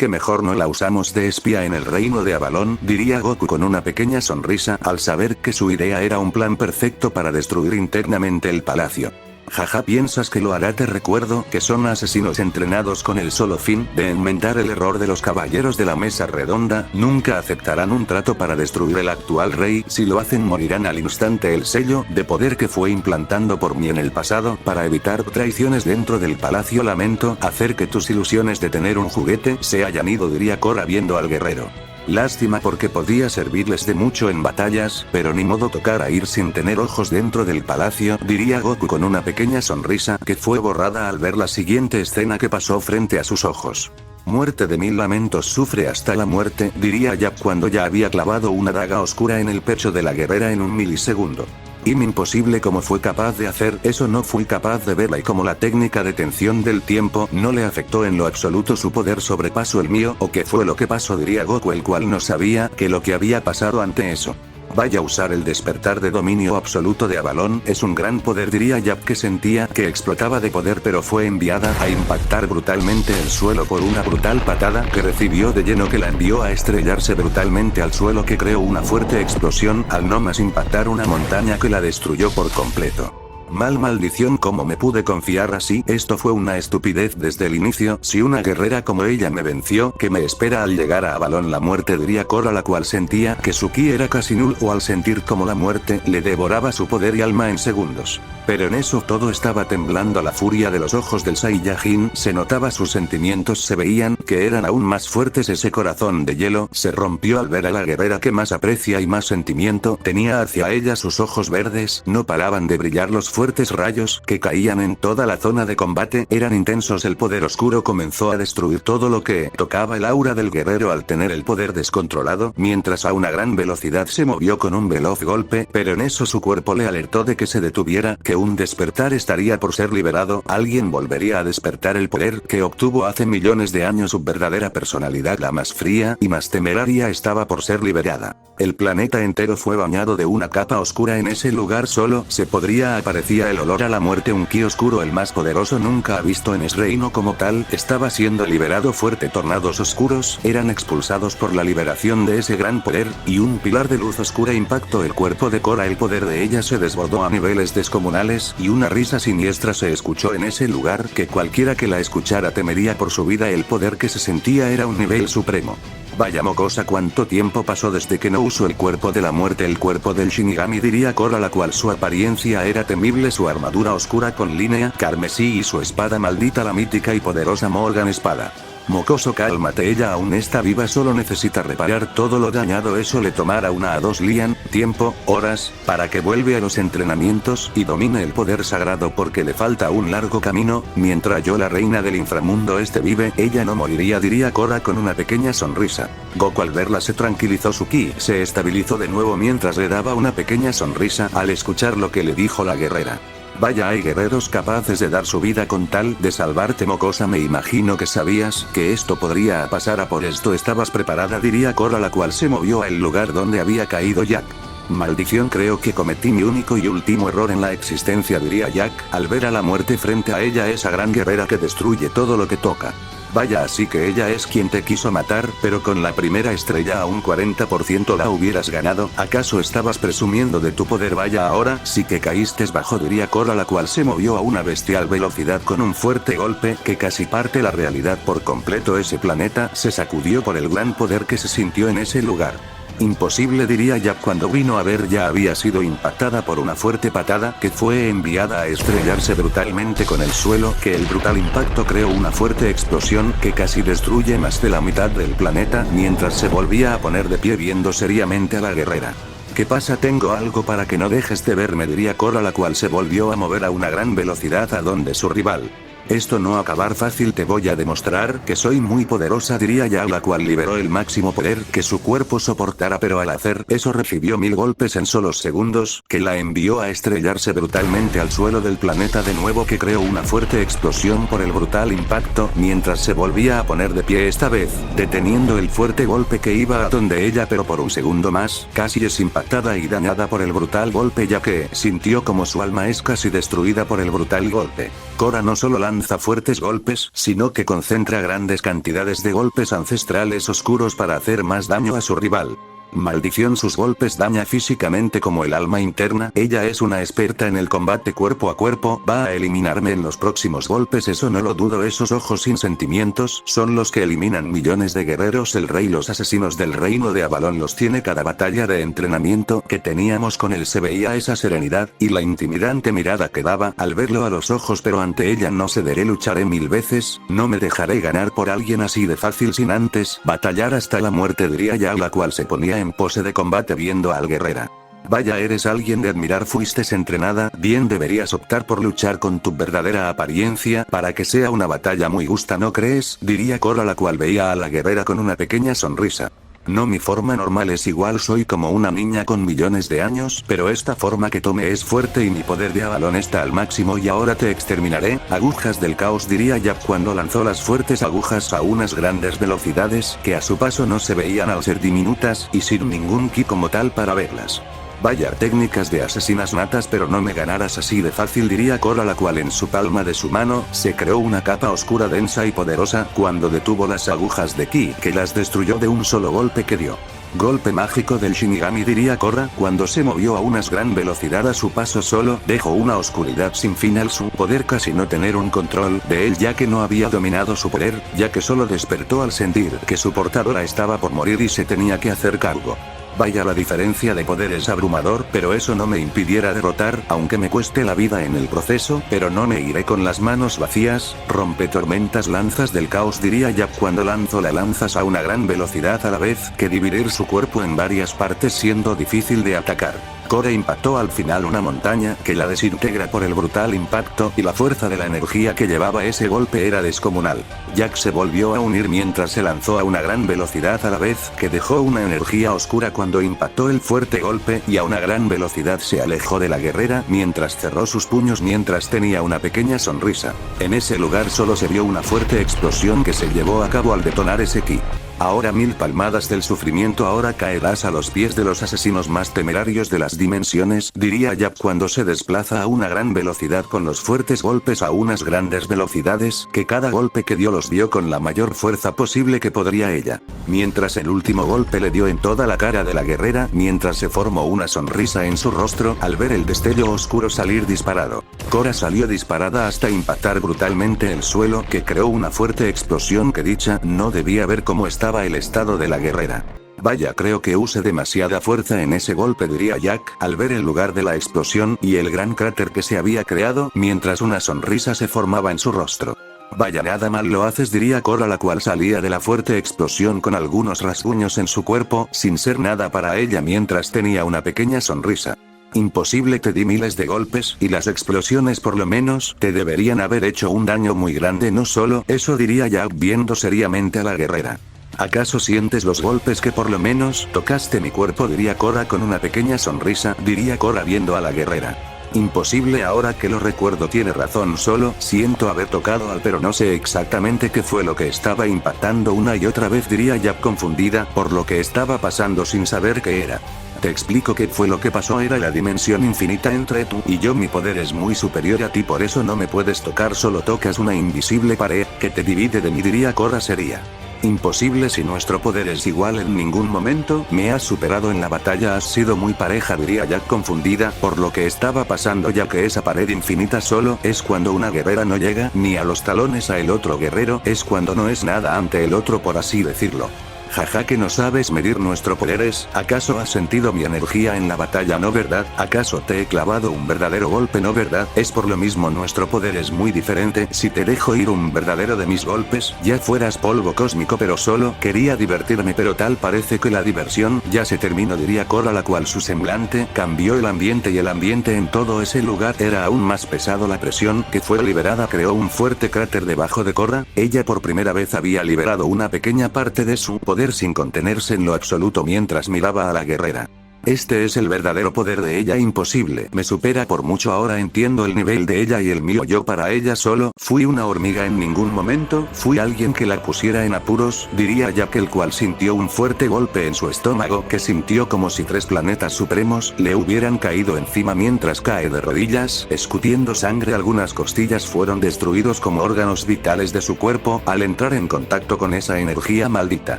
qué mejor no la usamos de espía en el reino de Avalon? Diría Goku con una pequeña sonrisa al saber que su idea era un plan perfecto para destruir internamente el palacio. Jaja, ¿piensas que lo hará? Te recuerdo que son asesinos entrenados con el solo fin de enmendar el error de los caballeros de la mesa redonda. Nunca aceptarán un trato para destruir el actual rey. Si lo hacen, morirán al instante. El sello de poder que fue implantando por mí en el pasado para evitar traiciones dentro del palacio. Lamento hacer que tus ilusiones de tener un juguete se hayan ido, diría Korra viendo al guerrero. Lástima, porque podía servirles de mucho en batallas, pero ni modo, tocar a ir sin tener ojos dentro del palacio, diría Goku con una pequeña sonrisa que fue borrada al ver la siguiente escena que pasó frente a sus ojos. Muerte de mil lamentos, sufre hasta la muerte, diría Jack cuando ya había clavado una daga oscura en el pecho de la guerrera en un milisegundo. Imposible, ¿cómo fue capaz de hacer eso? No fui capaz de verla, y como la técnica de tensión del tiempo no le afectó en lo absoluto, su poder sobrepasó el mío. ¿O qué fue lo que pasó? Diría Goku, el cual no sabía que lo que había pasado ante eso. Vaya, usar el despertar de dominio absoluto de Avalon es un gran poder, diría Jack, que sentía que explotaba de poder, pero fue enviada a impactar brutalmente el suelo por una brutal patada que recibió de lleno, que la envió a estrellarse brutalmente al suelo, que creó una fuerte explosión al no más impactar una montaña que la destruyó por completo. Maldición, ¿cómo me pude confiar así? Esto fue una estupidez desde el inicio. Si una guerrera como ella me venció, ¿qué me espera al llegar a Avalon? La muerte, diría Korra, la cual sentía que su ki era casi nulo al sentir como la muerte le devoraba su poder y alma en segundos. Pero en eso todo estaba temblando. La furia de los ojos del Saiyajin se notaba, sus sentimientos se veían que eran aún más fuertes. Ese corazón de hielo se rompió al ver a la guerrera que más aprecia y más sentimiento tenía hacia ella. Sus ojos verdes no paraban de brillar, los fuertes rayos que caían en toda la zona de combate eran intensos. El poder oscuro comenzó a destruir todo lo que tocaba. El aura del guerrero, al tener el poder descontrolado, mientras a una gran velocidad se movió con un veloz golpe, pero en eso su cuerpo le alertó de que se detuviera, que un despertar estaría por ser liberado. Alguien volvería a despertar el poder que obtuvo hace millones de años. Su verdadera personalidad, la más fría y más temeraria, estaba por ser liberada. El planeta entero fue bañado de una capa oscura. En ese lugar solo se podría aparecía el olor a la muerte. Un ki oscuro, el más poderoso nunca visto en ese reino como tal, estaba siendo liberado. Fuerte tornados oscuros eran expulsados por la liberación de ese gran poder, y un pilar de luz oscura impactó el cuerpo de Korra. El poder de ella se desbordó a niveles descomunales, y una risa siniestra se escuchó en ese lugar que cualquiera que la escuchara temería por su vida. El poder que se sentía era un nivel supremo. Vaya mocosa, ¿cuánto tiempo pasó desde que no usó el cuerpo de la muerte? El cuerpo del Shinigami, diría Korra, la cual su apariencia era temible, su armadura oscura con línea carmesí y su espada maldita, la mítica y poderosa Morgan Espada. Mocoso, cálmate, ella aún está viva, solo necesita reparar todo lo dañado. Eso le tomará 1 a 2 Lian, tiempo, horas, para que vuelva a los entrenamientos y domine el poder sagrado, porque le falta un largo camino. Mientras yo, la reina del inframundo vive, ella no moriría, diría Korra con una pequeña sonrisa. Goku al verla se tranquilizó, su ki se estabilizó de nuevo mientras le daba una pequeña sonrisa al escuchar lo que le dijo la guerrera. Vaya, hay guerreros capaces de dar su vida con tal de salvarte, mocosa. Me imagino que sabías que esto podría pasar, a por esto estabas preparada, diría Korra, la cual se movió al lugar donde había caído Jack. Maldición, creo que cometí mi único y último error en la existencia, diría Jack, al ver a la muerte frente a ella, esa gran guerrera que destruye todo lo que toca. Vaya, así que ella es quien te quiso matar, pero con la primera estrella a un 40% la hubieras ganado. ¿Acaso estabas presumiendo de tu poder? Vaya, ahora sí que caíste bajo, diría Korra, la cual se movió a una bestial velocidad con un fuerte golpe que casi parte la realidad por completo. Ese planeta se sacudió por el gran poder que se sintió en ese lugar. Imposible, diría Jack cuando vino a ver, ya había sido impactada por una fuerte patada que fue enviada a estrellarse brutalmente con el suelo, que el brutal impacto creó una fuerte explosión que casi destruye más de la mitad del planeta, mientras se volvía a poner de pie viendo seriamente a la guerrera. ¿Qué pasa? Tengo algo para que no dejes de verme, diría Korra, la cual se volvió a mover a una gran velocidad a donde su rival. Esto no acabar fácil, te voy a demostrar que soy muy poderosa, diría ya, la cual liberó el máximo poder que su cuerpo soportara, pero al hacer eso recibió 1000 golpes en solos segundos, que la envió a estrellarse brutalmente al suelo del planeta de nuevo, que creó una fuerte explosión por el brutal impacto, mientras se volvía a poner de pie, esta vez deteniendo el fuerte golpe que iba a donde ella, pero por un segundo más, casi es impactada y dañada por el brutal golpe, ya que sintió como su alma es casi destruida por el brutal golpe. Korra no solo lanza lanza fuertes golpes, sino que concentra grandes cantidades de golpes ancestrales oscuros para hacer más daño a su rival. Maldición, sus golpes daña físicamente como el alma interna. Ella es una experta en el combate cuerpo a cuerpo, va a eliminarme en los próximos golpes, eso no lo dudo. Esos ojos sin sentimientos son los que eliminan millones de guerreros. El rey, los asesinos del reino de Avalon los tiene. Cada batalla de entrenamiento que teníamos con él se veía esa serenidad y la intimidante mirada que daba al verlo a los ojos, pero ante ella no cederé, lucharé 1000 veces, no me dejaré ganar por alguien así de fácil sin antes batallar hasta la muerte, diría ya, la cual se ponía en pose de combate viendo al guerrera. Vaya, eres alguien de admirar, fuiste entrenada bien, deberías optar por luchar con tu verdadera apariencia para que sea una batalla muy justa, ¿no crees?, diría Cora, la cual veía a la guerrera con una pequeña sonrisa. No, mi forma normal es igual, soy como una niña con millones de años, pero esta forma que tomé es fuerte y mi poder de Avalon está al máximo y ahora te exterminaré. Agujas del caos, diría Yap cuando lanzó las fuertes agujas a unas grandes velocidades que a su paso no se veían al ser diminutas y sin ningún ki como tal para verlas. Vaya técnicas de asesinas natas, pero no me ganarás así de fácil, diría Cora, la cual en su palma de su mano se creó una capa oscura densa y poderosa cuando detuvo las agujas de ki, que las destruyó de un solo golpe que dio. Golpe mágico del Shinigami, diría Cora cuando se movió a una gran velocidad. A su paso solo dejó una oscuridad sin fin al su poder, casi no tener un control de él, ya que no había dominado su poder, ya que solo despertó al sentir que su portadora estaba por morir y se tenía que hacer cargo. Vaya, la diferencia de poder es abrumador, pero eso no me impidiera derrotar, aunque me cueste la vida en el proceso, pero no me iré con las manos vacías. Rompe tormentas, lanzas del caos, diría Yap cuando lanzó las lanzas a una gran velocidad a la vez que dividir su cuerpo en varias partes, siendo difícil de atacar. Cora impactó al final una montaña que la desintegra por el brutal impacto y la fuerza de la energía que llevaba ese golpe era descomunal. Jack se volvió a unir mientras se lanzó a una gran velocidad a la vez que dejó una energía oscura cuando impactó el fuerte golpe y a una gran velocidad se alejó de la guerrera mientras cerró sus puños mientras tenía una pequeña sonrisa. En ese lugar solo se vio una fuerte explosión que se llevó a cabo al detonar ese ki. Ahora 1000 palmadas del sufrimiento, ahora caerás a los pies de los asesinos más temerarios de las dimensiones, diría Yap cuando se desplaza a una gran velocidad con los fuertes golpes a unas grandes velocidades, que cada golpe que dio los dio con la mayor fuerza posible que podría ella. Mientras el último golpe le dio en toda la cara de la guerrera, mientras se formó una sonrisa en su rostro al ver el destello oscuro salir disparado. Cora salió disparada hasta impactar brutalmente el suelo, que creó una fuerte explosión que dicha no debía ver cómo estaba el estado de la guerrera. Vaya, creo que use demasiada fuerza en ese golpe, diría Jack al ver el lugar de la explosión y el gran cráter que se había creado, mientras una sonrisa se formaba en su rostro. Vaya, nada mal lo haces, diría Cora, la cual salía de la fuerte explosión con algunos rasguños en su cuerpo, sin ser nada para ella mientras tenía una pequeña sonrisa. Imposible, te di miles de golpes y las explosiones por lo menos te deberían haber hecho un daño muy grande. No solo eso, diría Jack viendo seriamente a la guerrera. ¿Acaso sientes los golpes que por lo menos tocaste mi cuerpo?, diría Cora con una pequeña sonrisa, diría Cora viendo a la guerrera. Imposible, ahora que lo recuerdo tiene razón, solo siento haber tocado al, pero no sé exactamente qué fue lo que estaba impactando una y otra vez, diría Yap confundida por lo que estaba pasando sin saber qué era. Te explico qué fue lo que pasó, era la dimensión infinita entre tú y yo, mi poder es muy superior a ti, por eso no me puedes tocar, solo tocas una invisible pared que te divide de mí, diría Cora sería. Imposible, si nuestro poder es igual, en ningún momento me has superado en la batalla, has sido muy pareja, diría Jack confundida por lo que estaba pasando, ya que esa pared infinita solo es cuando una guerrera no llega ni a los talones a el otro guerrero, es cuando no es nada ante el otro, por así decirlo. Jaja, que no sabes medir nuestro poderes, ¿acaso has sentido mi energía en la batalla, no verdad? ¿Acaso te he clavado un verdadero golpe, no verdad? Es por lo mismo, nuestro poder es muy diferente, si te dejo ir un verdadero de mis golpes, ya fueras polvo cósmico, pero solo quería divertirme, pero tal parece que la diversión ya se terminó, diría Cora, la cual su semblante cambió el ambiente y el ambiente en todo ese lugar era aún más pesado, la presión que fue liberada creó un fuerte cráter debajo de Cora, ella por primera vez había liberado una pequeña parte de su poder sin contenerse en lo absoluto mientras miraba a la guerrera. Este es el verdadero poder de ella, imposible. Me supera por mucho, ahora entiendo el nivel de ella y el mío. Yo para ella solo fui una hormiga, en ningún momento fui alguien que la pusiera en apuros, diría Jack, el cual sintió un fuerte golpe en su estómago, que sintió como si 3 planetas supremos le hubieran caído encima mientras cae de rodillas, escupiendo sangre. Algunas costillas fueron destruidos como órganos vitales de su cuerpo, al entrar en contacto con esa energía maldita.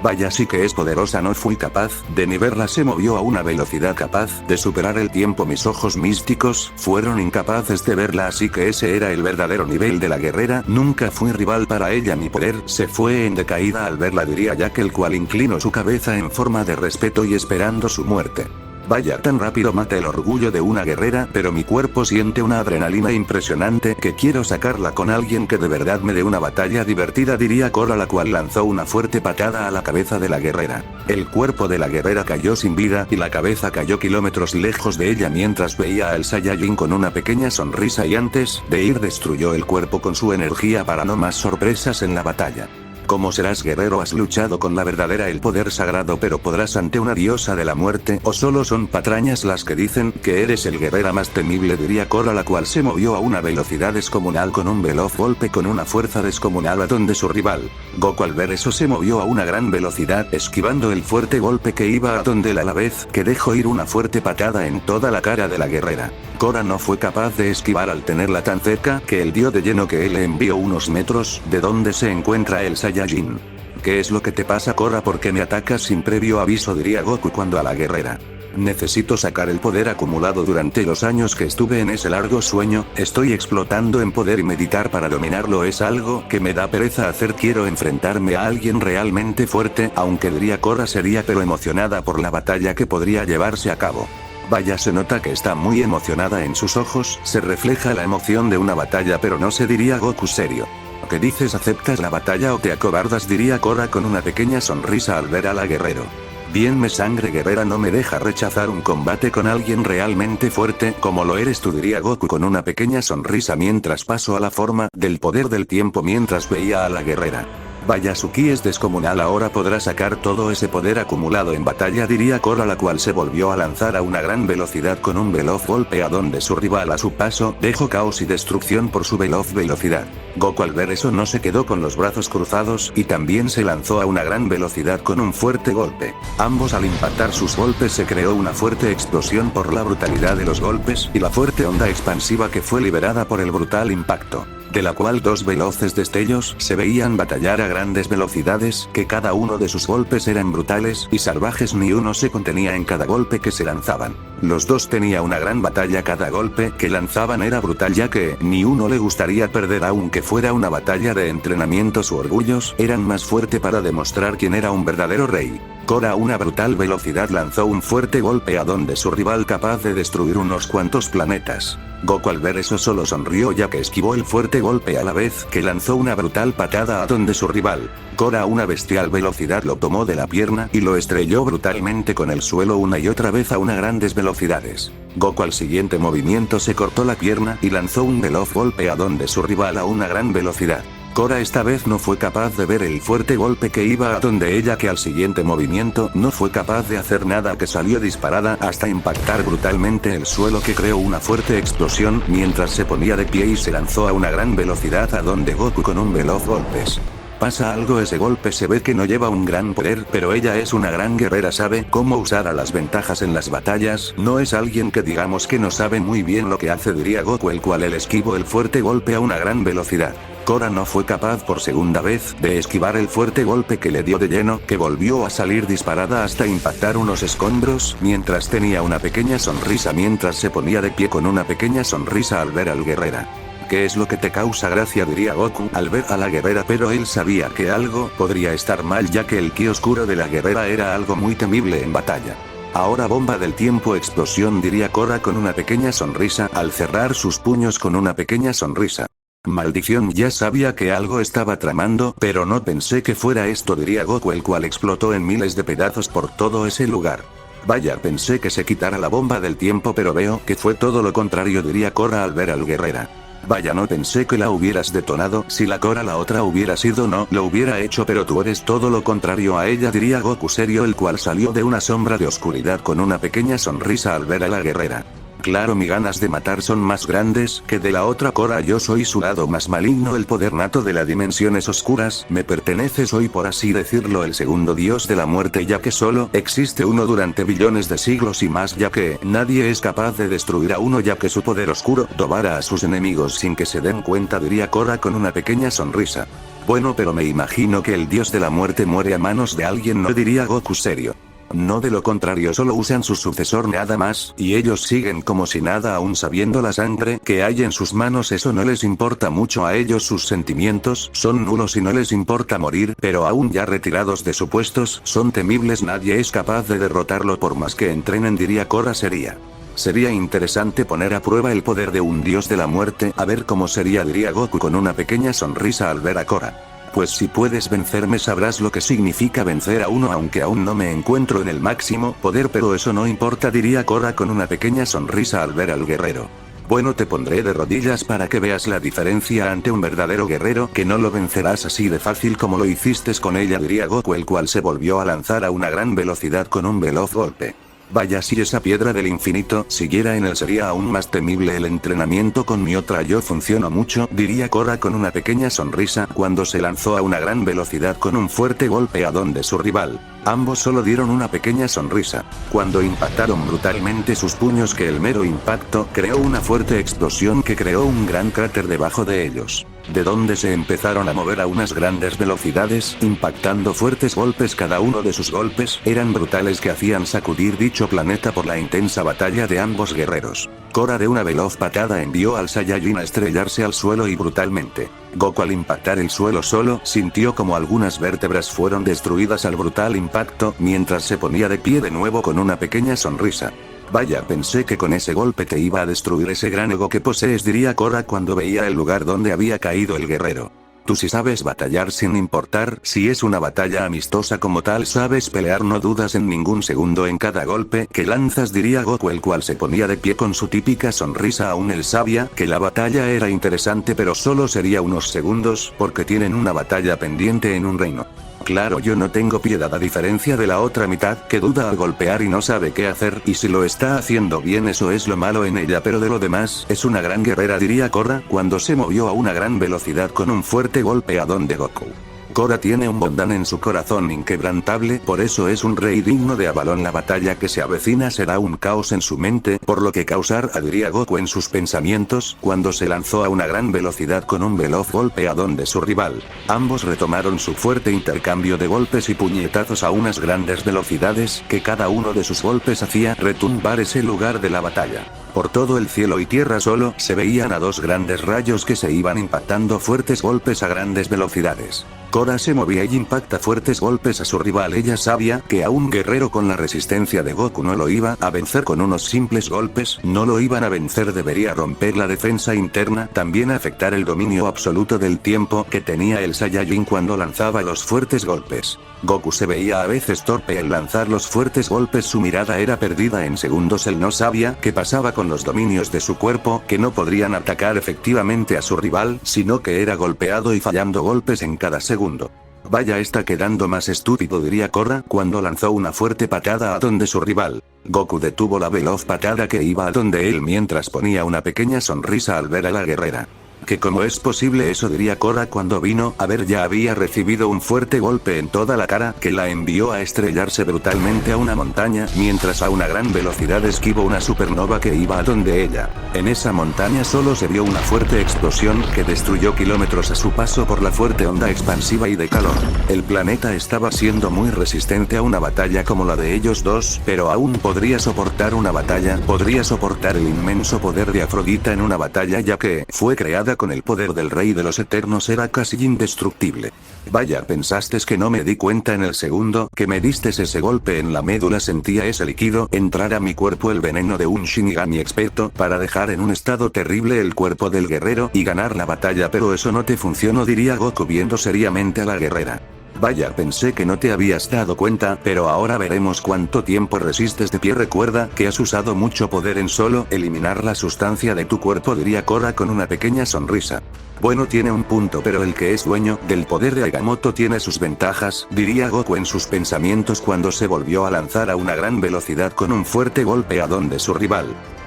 Vaya, sí que es poderosa. No fui capaz de ni verla, se movió a una velocidad capaz de superar el tiempo. Mis ojos místicos fueron incapaces de verla, así que ese era el verdadero nivel de la guerrera. Nunca fui rival para ella, mi poder se fue en decaída al verla, diría Jack, el cual inclinó su cabeza en forma de respeto y esperando su muerte. Vaya, tan rápido mata el orgullo de una guerrera, pero mi cuerpo siente una adrenalina impresionante que quiero sacarla con alguien que de verdad me dé una batalla divertida, diría Korra, la cual lanzó una fuerte patada a la cabeza de la guerrera. El cuerpo de la guerrera cayó sin vida y la cabeza cayó kilómetros lejos de ella mientras veía al Saiyajin con una pequeña sonrisa, y antes de ir destruyó el cuerpo con su energía para no más sorpresas en la batalla. ¿Cómo serás guerrero? ¿Has luchado con la verdadera, el poder sagrado, pero podrás ante una diosa de la muerte? ¿O solo son patrañas las que dicen que eres el guerrero más temible? Diría Korra, la cual se movió a una velocidad descomunal con un veloz golpe con una fuerza descomunal a donde su rival. Goku al ver eso se movió a una gran velocidad, esquivando el fuerte golpe que iba a donde él, a la vez que dejó ir una fuerte patada en toda la cara de la guerrera. Korra no fue capaz de esquivar al tenerla tan cerca, que él dio de lleno que él le envió unos metros de donde se encuentra el Saiyajin. ¿Qué es lo que te pasa, Korra? ¿Por qué me atacas sin previo aviso?, diría Goku cuando a la guerrera. Necesito sacar el poder acumulado durante los años que estuve en ese largo sueño, estoy explotando en poder y meditar para dominarlo es algo que me da pereza hacer. Quiero enfrentarme a alguien realmente fuerte, aunque diría Korra sería pero emocionada por la batalla que podría llevarse a cabo. Vaya, se nota que está muy emocionada, en sus ojos se refleja la emoción de una batalla, pero no se, diría Goku serio. ¿Qué dices? ¿Aceptas la batalla o te acobardas?, diría Korra con una pequeña sonrisa al ver a la guerrero. Bien, me sangre guerrera no me deja rechazar un combate con alguien realmente fuerte como lo eres tú, diría Goku con una pequeña sonrisa mientras pasó a la forma del poder del tiempo mientras veía a la guerrera. Vaya, su ki es descomunal, ahora podrá sacar todo ese poder acumulado en batalla, diría Korra, la cual se volvió a lanzar a una gran velocidad con un veloz golpe a donde su rival a su paso dejó caos y destrucción por su veloz velocidad. Goku al ver eso no se quedó con los brazos cruzados y también se lanzó a una gran velocidad con un fuerte golpe. Ambos al impactar sus golpes se creó una fuerte explosión por la brutalidad de los golpes y la fuerte onda expansiva que fue liberada por el brutal impacto, de la cual 2 veloces destellos se veían batallar a grandes velocidades, que cada uno de sus golpes eran brutales y salvajes, ni uno se contenía en cada golpe que se lanzaban. Los dos tenía una gran batalla, cada golpe que lanzaban era brutal, ya que ni uno le gustaría perder aunque fuera una batalla de entrenamiento. Sus orgullos eran más fuerte para demostrar quién era un verdadero rey. Korra a una brutal velocidad lanzó un fuerte golpe a donde su rival, capaz de destruir unos cuantos planetas. Goku al ver eso solo sonrió, ya que esquivó el fuerte golpe a la vez que lanzó una brutal patada a donde su rival. Korra a una bestial velocidad lo tomó de la pierna y lo estrelló brutalmente con el suelo una y otra vez a unas grandes velocidades. Goku al siguiente movimiento se cortó la pierna y lanzó un veloz golpe a donde su rival a una gran velocidad. Korra esta vez no fue capaz de ver el fuerte golpe que iba a donde ella, que al siguiente movimiento no fue capaz de hacer nada, que salió disparada hasta impactar brutalmente el suelo, que creó una fuerte explosión mientras se ponía de pie y se lanzó a una gran velocidad a donde Goku con un veloz golpes. Pasa algo, ese golpe se ve que no lleva un gran poder, pero ella es una gran guerrera, sabe cómo usar a las ventajas en las batallas, no es alguien que digamos que no sabe muy bien lo que hace, diría Goku, el cual él esquivó el fuerte golpe a una gran velocidad. Korra no fue capaz por segunda vez de esquivar el fuerte golpe que le dio de lleno, que volvió a salir disparada hasta impactar unos escombros, mientras tenía una pequeña sonrisa mientras se ponía de pie con una pequeña sonrisa al ver al guerrera. ¿Qué es lo que te causa gracia?, diría Goku al ver a la guerrera, pero él sabía que algo podría estar mal, ya que el ki oscuro de la guerrera era algo muy temible en batalla. Ahora bomba del tiempo, explosión, diría Korra con una pequeña sonrisa al cerrar sus puños con una pequeña sonrisa. Maldición, ya sabía que algo estaba tramando, pero no pensé que fuera esto, diría Goku, el cual explotó en miles de pedazos por todo ese lugar. Vaya, pensé que se quitara la bomba del tiempo, pero veo que fue todo lo contrario, diría Korra al ver al guerrera. Vaya, no pensé que la hubieras detonado. Si la Cora la otra hubiera sido, no lo hubiera hecho, pero tú eres todo lo contrario a ella, diría Goku serio, el cual salió de una sombra de oscuridad con una pequeña sonrisa al ver a la guerrera. Claro, mis ganas de matar son más grandes que de la otra Cora. Yo soy su lado más maligno, el poder nato de las dimensiones oscuras me pertenece, soy por así decirlo el segundo dios de la muerte, ya que solo existe uno durante billones de siglos y más, ya que nadie es capaz de destruir a uno, ya que su poder oscuro devora a sus enemigos sin que se den cuenta, diría Cora con una pequeña sonrisa. Bueno, pero me imagino que el dios de la muerte muere a manos de alguien, no, diría Goku serio. No, de lo contrario, solo usan su sucesor nada más, y ellos siguen como si nada, aún sabiendo la sangre que hay en sus manos. Eso no les importa mucho a ellos, sus sentimientos son nulos y no les importa morir, pero aún ya retirados de sus puestos, son temibles, nadie es capaz de derrotarlo por más que entrenen, diría Cora sería. Sería interesante poner a prueba el poder de un dios de la muerte, a ver cómo sería, diría Goku con una pequeña sonrisa al ver a Cora. Pues si puedes vencerme sabrás lo que significa vencer a uno, aunque aún no me encuentro en el máximo poder, pero eso no importa, diría Cora con una pequeña sonrisa al ver al guerrero. Bueno, te pondré de rodillas para que veas la diferencia ante un verdadero guerrero, que no lo vencerás así de fácil como lo hiciste con ella, diría Goku, el cual se volvió a lanzar a una gran velocidad con un veloz golpe. Vaya, si esa piedra del infinito siguiera en él sería aún más temible. El entrenamiento con mi otra yo funcionó mucho, diría Cora con una pequeña sonrisa cuando se lanzó a una gran velocidad con un fuerte golpe a donde su rival. Ambos solo dieron una pequeña sonrisa. Cuando impactaron brutalmente sus puños, que el mero impacto creó una fuerte explosión que creó un gran cráter debajo de ellos, de donde se empezaron a mover a unas grandes velocidades, impactando fuertes golpes. Cada uno de sus golpes eran brutales, que hacían sacudir dicho planeta por la intensa batalla de ambos guerreros. Cora de una veloz patada envió al Saiyajin a estrellarse al suelo y brutalmente. Goku, al impactar el suelo, solo sintió como algunas vértebras fueron destruidas al brutal impacto, mientras se ponía de pie de nuevo con una pequeña sonrisa. Vaya, pensé que con ese golpe te iba a destruir ese gran ego que posees, diría Cora cuando veía el lugar donde había caído el guerrero. Tú sí sabes batallar sin importar si es una batalla amistosa, como tal sabes pelear, no dudas en ningún segundo en cada golpe que lanzas, diría Goku, el cual se ponía de pie con su típica sonrisa. Aún él sabía que la batalla era interesante, pero solo sería unos segundos, porque tienen una batalla pendiente en un reino. Claro, yo no tengo piedad, a diferencia de la otra mitad que duda al golpear y no sabe qué hacer, y si lo está haciendo bien eso es lo malo en ella, pero de lo demás es una gran guerrera, diría Cora cuando se movió a una gran velocidad con un fuerte golpe a donde Goku. Cora tiene un bondad en su corazón inquebrantable, por eso es un rey digno de Avalón. La batalla que se avecina será un caos en su mente, por lo que causará, diría Goku en sus pensamientos, cuando se lanzó a una gran velocidad con un veloz golpe a donde su rival. Ambos retomaron su fuerte intercambio de golpes y puñetazos a unas grandes velocidades, que cada uno de sus golpes hacía retumbar ese lugar de la batalla. Por todo el cielo y tierra solo se veían a dos grandes rayos que se iban impactando fuertes golpes a grandes velocidades. Cora se movía y impacta fuertes golpes a su rival. Ella sabía que a un guerrero con la resistencia de Goku no lo iba a vencer con unos simples golpes, no lo iban a vencer, debería romper la defensa interna, también afectar el dominio absoluto del tiempo que tenía el Saiyajin cuando lanzaba los fuertes golpes. Goku se veía a veces torpe al lanzar los fuertes golpes, su mirada era perdida en segundos, él no sabía qué pasaba con los dominios de su cuerpo, que no podrían atacar efectivamente a su rival, sino que era golpeado y fallando golpes en cada segundo. Vaya, está quedando más estúpido, diría Cora cuando lanzó una fuerte patada a donde su rival. Goku detuvo la veloz patada que iba a donde él mientras ponía una pequeña sonrisa al ver a la guerrera. ¿Que cómo es posible eso?, diría Cora cuando vino a ver ya había recibido un fuerte golpe en toda la cara que la envió a estrellarse brutalmente a una montaña, mientras a una gran velocidad esquivó una supernova que iba a donde ella. En esa montaña solo se vio una fuerte explosión que destruyó kilómetros a su paso por la fuerte onda expansiva y de calor. El planeta estaba siendo muy resistente a una batalla como la de ellos dos, pero aún podría soportar una batalla, podría soportar el inmenso poder de Afrodita en una batalla, ya que fue creada con el poder del rey de los eternos, era casi indestructible. Vaya, ¿pensaste que no me di cuenta en el segundo que me diste ese golpe en la médula? Sentía ese líquido entrar a mi cuerpo, el veneno de un Shinigami experto, para dejar en un estado terrible el cuerpo del guerrero y ganar la batalla, pero eso no te funcionó, diría Goku viendo seriamente a la guerrera. Vaya, pensé que no te habías dado cuenta, pero ahora veremos cuánto tiempo resistes de pie. Recuerda que has usado mucho poder en solo eliminar la sustancia de tu cuerpo, diría Korra con una pequeña sonrisa. Bueno, tiene un punto, pero el que es dueño del poder de Agamotto tiene sus ventajas, diría Goku en sus pensamientos cuando se volvió a lanzar a una gran velocidad con un fuerte golpe a donde su rival.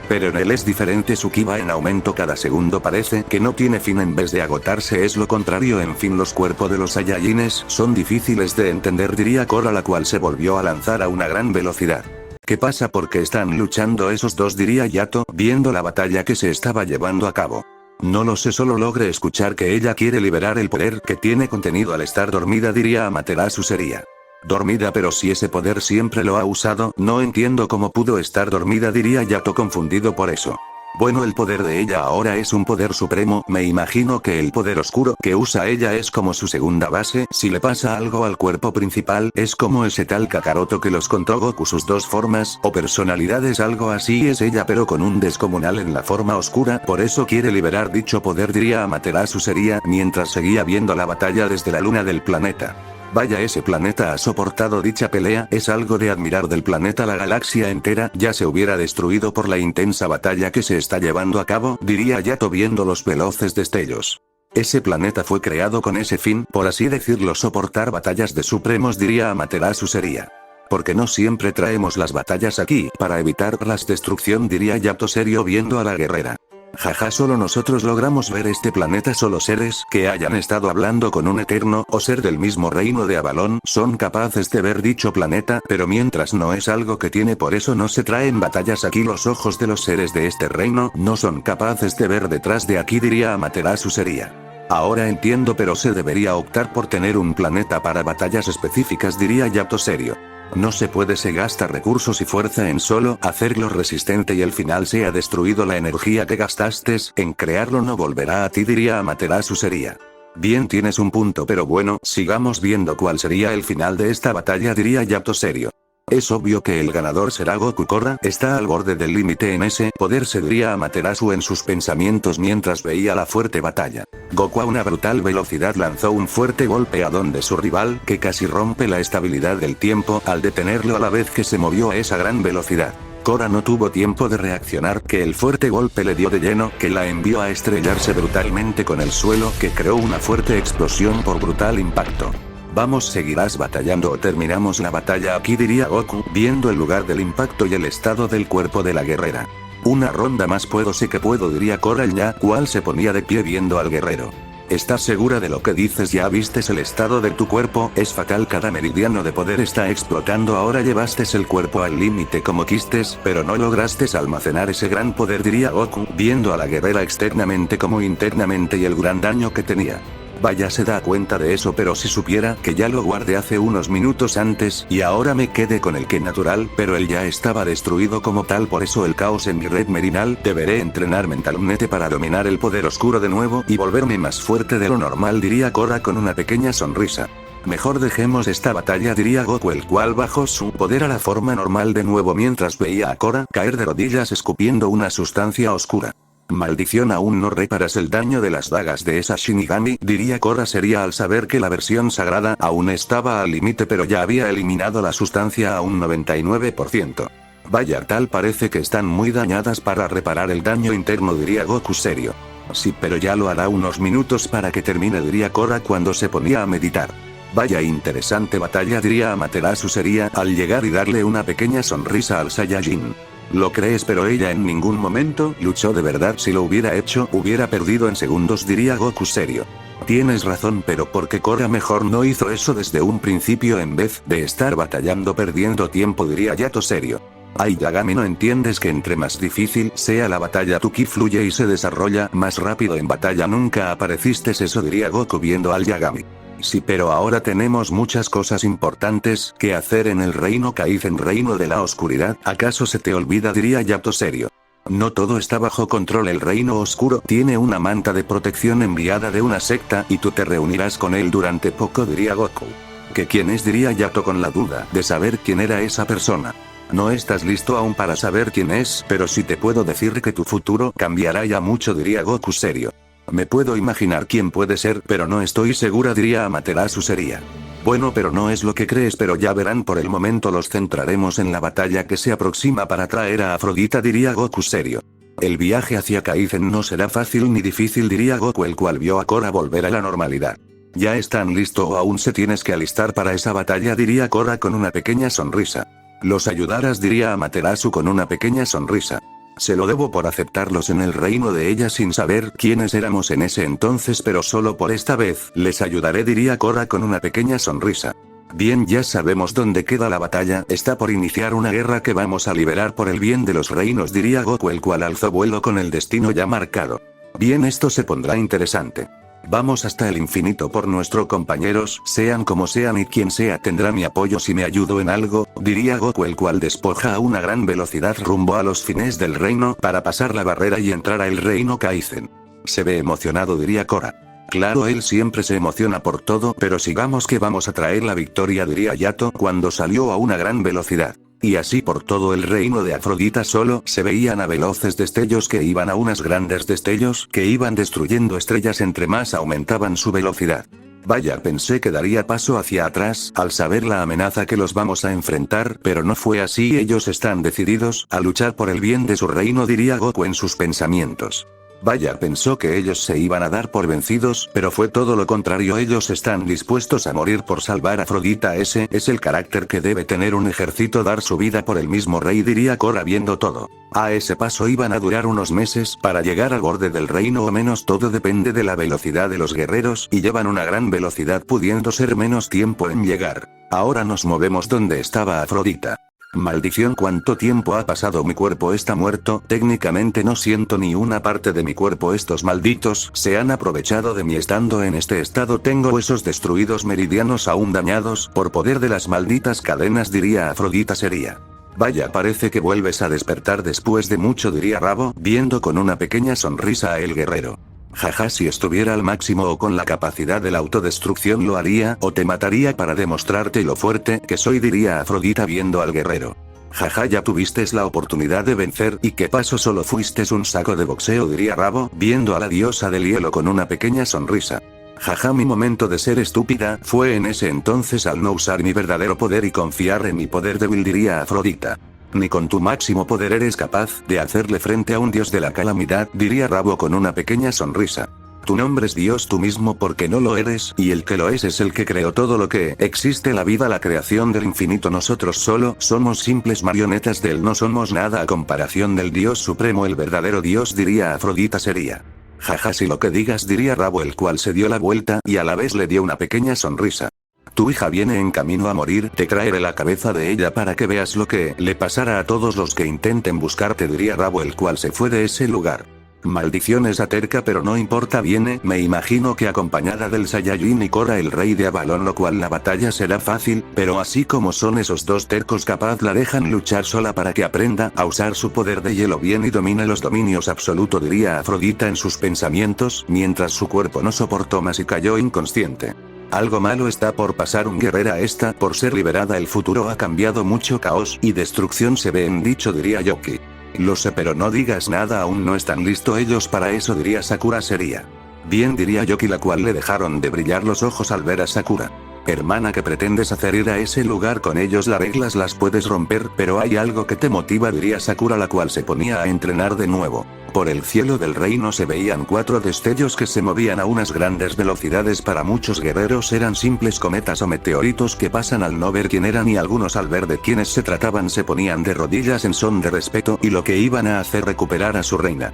Pero en él es diferente, su ki va en aumento cada segundo, parece que no tiene fin en vez de agotarse, es lo contrario. En fin, los cuerpos de los Saiyajines son difíciles de entender, diría Korra, la cual se volvió a lanzar a una gran velocidad. ¿Qué pasa? ¿Por qué están luchando esos dos?, diría Yato, viendo la batalla que se estaba llevando a cabo. No lo sé, solo logré escuchar que ella quiere liberar el poder que tiene contenido al estar dormida, diría Amaterasu. Sería dormida, pero si ese poder siempre lo ha usado, no entiendo cómo pudo estar dormida, diría Yato confundido por eso. Bueno, el poder de ella ahora es un poder supremo, me imagino que el poder oscuro que usa ella es como su segunda base, si le pasa algo al cuerpo principal, es como ese tal Kakaroto que los contó Goku, sus dos formas o personalidades, algo así es ella, pero con un descomunal en la forma oscura, por eso quiere liberar dicho poder, diría Amaterasu sería, mientras seguía viendo la batalla desde la luna del planeta. Vaya, ese planeta ha soportado dicha pelea, es algo de admirar del planeta, la galaxia entera ya se hubiera destruido por la intensa batalla que se está llevando a cabo, diría Yato viendo los veloces destellos. Ese planeta fue creado con ese fin, por así decirlo, soportar batallas de supremos, diría Amaterasu sería. Porque no siempre traemos las batallas aquí, para evitar las destrucción, diría Yato serio viendo a la guerrera. Jaja, solo nosotros logramos ver este planeta, solo seres que hayan estado hablando con un eterno o ser del mismo reino de Avalón son capaces de ver dicho planeta, pero mientras no es algo que tiene, por eso no se traen batallas aquí, los ojos de los seres de este reino no son capaces de ver detrás de aquí, diría Amaterasu sería. Ahora entiendo, pero se debería optar por tener un planeta para batallas específicas, diría Yato serio. No se puede, se gasta recursos y fuerza en solo hacerlo resistente y al final se ha destruido la energía que gastaste en crearlo, no volverá a ti, diría Amaterasu sería. Bien, tienes un punto, pero bueno, sigamos viendo cuál sería el final de esta batalla, diría Yato serio. Es obvio que el ganador será Goku. Korra está al borde del límite en ese poder, se diría Amaterasu en sus pensamientos mientras veía la fuerte batalla. Goku a una brutal velocidad lanzó un fuerte golpe a donde su rival, que casi rompe la estabilidad del tiempo al detenerlo a la vez que se movió a esa gran velocidad. Korra no tuvo tiempo de reaccionar, que el fuerte golpe le dio de lleno, que la envió a estrellarse brutalmente con el suelo, que creó una fuerte explosión por brutal impacto. Vamos, ¿seguirás batallando o terminamos la batalla aquí?, diría Goku, viendo el lugar del impacto y el estado del cuerpo de la guerrera. Una ronda más puedo, sé que puedo, diría Korra, ya cual se ponía de pie viendo al guerrero. ¿Estás segura de lo que dices? Ya vistes el estado de tu cuerpo, es fatal, cada meridiano de poder está explotando, ahora llevaste el cuerpo al límite como quistes, pero no lograste almacenar ese gran poder, diría Goku, viendo a la guerrera externamente como internamente y el gran daño que tenía. Vaya, se da cuenta de eso, pero si supiera que ya lo guardé hace unos minutos antes y ahora me quedé con el que natural, pero él ya estaba destruido como tal, por eso el caos en mi red merinal, deberé entrenar mentalmente para dominar el poder oscuro de nuevo y volverme más fuerte de lo normal, diría Korra con una pequeña sonrisa. Mejor dejemos esta batalla, diría Goku, el cual bajó su poder a la forma normal de nuevo mientras veía a Korra caer de rodillas escupiendo una sustancia oscura. Maldición, aún no reparas el daño de las dagas de esa Shinigami, diría Korra sería al saber que la versión sagrada aún estaba al límite, pero ya había eliminado la sustancia a un 99%. Vaya, tal parece que están muy dañadas para reparar el daño interno, diría Goku serio. Sí, pero ya lo hará unos minutos para que termine, diría Korra cuando se ponía a meditar. Vaya interesante batalla, diría Amaterasu sería al llegar y darle una pequeña sonrisa al Saiyajin. Lo crees, pero ella en ningún momento luchó de verdad, si lo hubiera hecho hubiera perdido en segundos, diría Goku serio. Tienes razón, pero ¿por qué Korra mejor no hizo eso desde un principio en vez de estar batallando perdiendo tiempo?, diría Yato serio. Ay, Yagami, ¿no entiendes que entre más difícil sea la batalla tu ki fluye y se desarrolla más rápido en batalla? Nunca apareciste eso, diría Goku viendo al Yagami. Sí, pero ahora tenemos muchas cosas importantes que hacer en el reino Kaizen, reino de la oscuridad, ¿acaso se te olvida?, diría Yato serio. No todo está bajo control, el reino oscuro tiene una manta de protección enviada de una secta y tú te reunirás con él durante poco, diría Goku. ¿Que quién es?, diría Yato con la duda de saber quién era esa persona. No estás listo aún para saber quién es, pero sí te puedo decir que tu futuro cambiará ya mucho, diría Goku serio. Me puedo imaginar quién puede ser, pero no estoy segura, diría Amaterasu seria. Bueno, pero no es lo que crees, pero ya verán, por el momento los centraremos en la batalla que se aproxima para traer a Afrodita, diría Goku serio. El viaje hacia Kaizen no será fácil ni difícil, diría Goku, el cual vio a Korra volver a la normalidad. ¿Ya están listos o aún se tienes que alistar para esa batalla?, diría Korra con una pequeña sonrisa. Los ayudarás, diría Amaterasu con una pequeña sonrisa. Se lo debo por aceptarlos en el reino de ella sin saber quiénes éramos en ese entonces, pero solo por esta vez les ayudaré, diría Korra con una pequeña sonrisa. Bien, ya sabemos dónde queda la batalla, está por iniciar una guerra que vamos a liberar por el bien de los reinos, diría Goku, el cual alzó vuelo con el destino ya marcado. Bien, esto se pondrá interesante. Vamos hasta el infinito por nuestros compañeros, sean como sean, y quien sea tendrá mi apoyo si me ayudo en algo, diría Goku, el cual despoja a una gran velocidad rumbo a los fines del reino para pasar la barrera y entrar al reino Kaizen. Se ve emocionado, diría Korra. Claro, él siempre se emociona por todo, pero sigamos que vamos a traer la victoria, diría Yato cuando salió a una gran velocidad. Y así por todo el reino de Afrodita solo se veían a veloces destellos que iban a unas grandes destellos que iban destruyendo estrellas entre más aumentaban su velocidad. Vaya, pensé que daría paso hacia atrás al saber la amenaza que los vamos a enfrentar, pero no fue así, ellos están decididos a luchar por el bien de su reino, diría Goku en sus pensamientos. Vaya, pensó que ellos se iban a dar por vencidos, pero fue todo lo contrario, ellos están dispuestos a morir por salvar a Afrodita, ese es el carácter que debe tener un ejército, dar su vida por el mismo rey, diría Korra viendo todo. A ese paso iban a durar unos meses para llegar al borde del reino o menos, todo depende de la velocidad de los guerreros y llevan una gran velocidad pudiendo ser menos tiempo en llegar. Ahora nos movemos donde estaba Afrodita. Maldición, ¿cuánto tiempo ha pasado? Mi cuerpo está muerto, técnicamente no siento ni una parte de mi cuerpo, estos malditos se han aprovechado de mí estando en este estado, tengo huesos destruidos, meridianos aún dañados por poder de las malditas cadenas, diría Afrodita seria. Vaya, parece que vuelves a despertar después de mucho, diría Rabo, viendo con una pequeña sonrisa a el guerrero. Jaja, si estuviera al máximo o con la capacidad de la autodestrucción lo haría o te mataría para demostrarte lo fuerte que soy, diría Afrodita viendo al guerrero. Jaja, ya tuviste la oportunidad de vencer y qué pasó, solo fuiste un saco de boxeo, diría Rabo viendo a la diosa del hielo con una pequeña sonrisa. Jaja, mi momento de ser estúpida fue en ese entonces al no usar mi verdadero poder y confiar en mi poder débil, diría Afrodita. Ni con tu máximo poder eres capaz de hacerle frente a un dios de la calamidad, diría Rabo con una pequeña sonrisa. Tu nombre es Dios tú mismo porque no lo eres, y el que lo es el que creó todo lo que existe, la vida, la creación del infinito, nosotros solo somos simples marionetas de él, no somos nada a comparación del Dios supremo, el verdadero Dios, diría Afrodita seria. Jaja, si lo que digas, diría Rabo, el cual se dio la vuelta y a la vez le dio una pequeña sonrisa. Tu hija viene en camino a morir, te traeré la cabeza de ella para que veas lo que le pasará a todos los que intenten buscarte, diría Rabo, el cual se fue de ese lugar. Maldición, esa terca, pero no importa, viene, me imagino que acompañada del Saiyajin y Korra el rey de Avalon, lo cual la batalla será fácil, pero así como son esos dos tercos capaz la dejan luchar sola para que aprenda a usar su poder de hielo bien y domine los dominios absoluto, diría Afrodita en sus pensamientos, mientras su cuerpo no soportó más y cayó inconsciente. Algo malo está por pasar, un guerrera está por ser liberada, el futuro ha cambiado, mucho caos y destrucción se ve en dicho, diría Yoki. Lo sé, pero no digas nada, aún no están listos ellos para eso, diría Sakura seria. Bien, diría Yoki, la cual le dejaron de brillar los ojos al ver a Sakura. Hermana, ¿qué pretendes hacer? Ir a ese lugar con ellos, las reglas las puedes romper, pero hay algo que te motiva, diría Sakura, la cual se ponía a entrenar de nuevo. Por el cielo del reino se veían 4 destellos que se movían a unas grandes velocidades, para muchos guerreros eran simples cometas o meteoritos que pasan al no ver quién eran, y algunos al ver de quiénes se trataban se ponían de rodillas en son de respeto y lo que iban a hacer recuperar a su reina.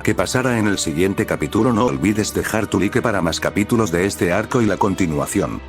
¿Qué pasará en el siguiente capítulo? No olvides dejar tu like para más capítulos de este arco y la continuación.